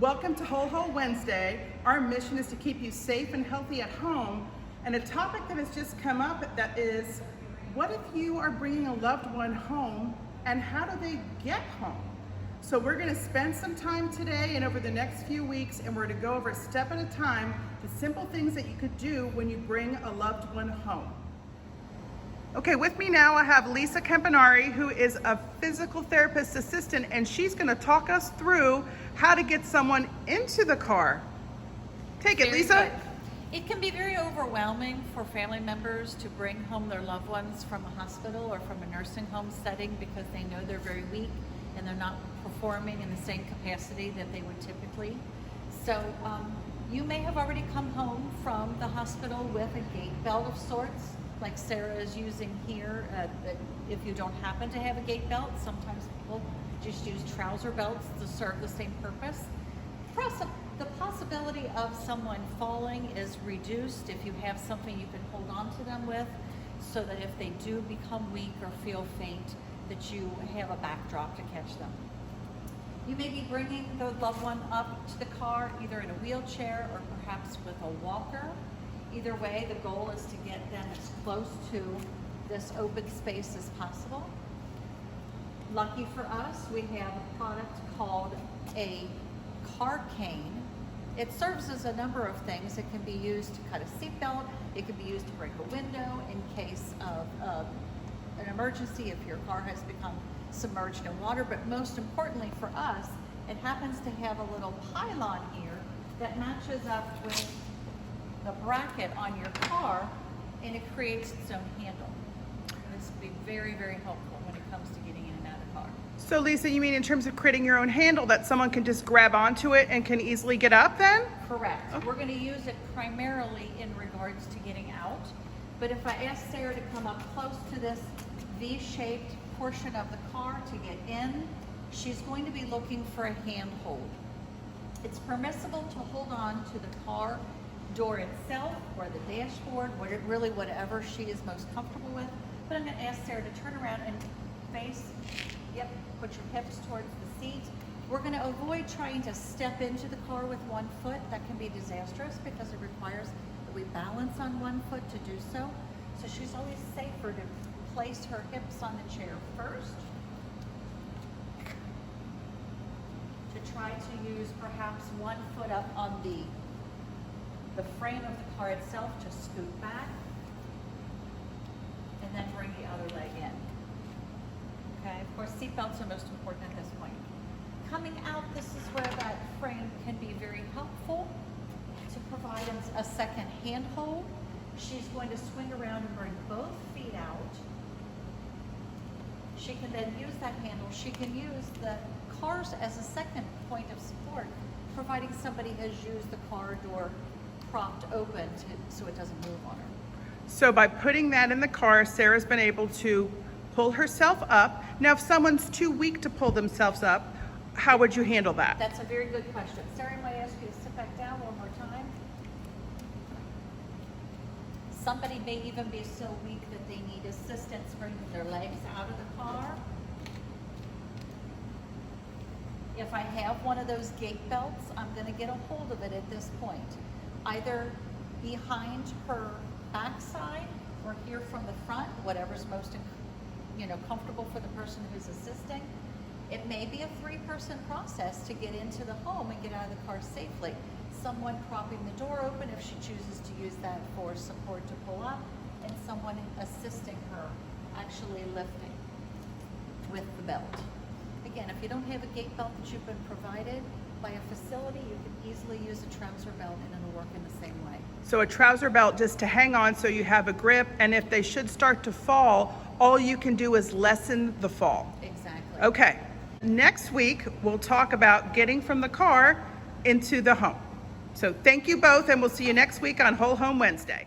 Welcome to Whole Whole Wednesday. Our mission is to keep you safe and healthy at home. And a topic that has just come up that is, what if you are bringing a loved one home and how do they get home? So we're going to spend some time today and over the next few weeks, and we're going to go over step at a time the simple things that you could do when you bring a loved one home. Okay, with me now I have Lisa Capannari, who is a physical therapist assistant, and she's going to talk us through how to get someone into the car. Take it, Lisa. Good. It can be very overwhelming for family members to bring home their loved ones from a hospital or from a nursing home setting because they know they're very weak and they're not performing in the same capacity that they would typically. So you may have already come home from the hospital with a gait belt of sorts, like Sara is using here. If you don't happen to have a gait belt, sometimes people just use trouser belts to serve the same purpose. The possibility of someone falling is reduced if you have something you can hold on to them with, so that if they do become weak or feel faint, that you have a backdrop to catch them. You may be bringing the loved one up to the car either in a wheelchair or perhaps with a walker. Either way, the goal is to get them as close to this open space as possible. Lucky for us, we have a product called a car cane. It serves as a number of things. It can be used to cut a seatbelt. It can be used to break a window in case of an emergency if your car has become submerged in water. But most importantly for us, it happens to have a little pylon here that matches up with the bracket on your car, and it creates its own handle. And this will be very, very helpful when it comes to getting in and out of the car. So Lisa, you mean in terms of creating your own handle that someone can just grab onto it and can easily get up then? Correct. Okay. We're going to use it primarily in regards to getting out. But if I ask Sara to come up close to this V-shaped portion of the car to get in, she's going to be looking for a handhold. It's permissible to hold on to the car door itself or the dashboard, really whatever she is most comfortable with. But I'm going to ask Sara to turn around and face, put your hips towards the seat. We're going to avoid trying to step into the car with one foot. That can be disastrous because it requires that we balance on one foot to do so. So she's always safer to place her hips on the chair first. To try to use perhaps one foot up on the frame of the car itself to scoot back, and then bring the other leg in. Okay, of course seatbelts are most important at this point. Coming out, this is where that frame can be very helpful to provide a second handhold. She's going to swing around and bring both feet out. She can then use that handle. She can use the cars as a second point of support, providing somebody has used the car door propped open so it doesn't move on her. So by putting that in the car, Sara's been able to pull herself up. Now, if someone's too weak to pull themselves up, how would you handle that? That's a very good question. Sara, I might ask you to sit back down one more time. Somebody may even be so weak that they need assistance bringing their legs out of the car. If I have one of those gait belts, I'm going to get a hold of it at this point, either behind her backside or here from the front, whatever's most comfortable for the person who's assisting. It may be a three-person process to get into the home and get out of the car safely. Someone propping the door open if she chooses to use that for support to pull up, and someone assisting her actually lifting with the belt. Again, if you don't have a gait belt that you've been provided by a facility, you can easily use a trouser belt and it'll work in the same way. So a trouser belt just to hang on so you have a grip, and if they should start to fall, all you can do is lessen the fall. Exactly. Okay. Next week, we'll talk about getting from the car into the home. So thank you both, and we'll see you next week on Whole Home Wednesday.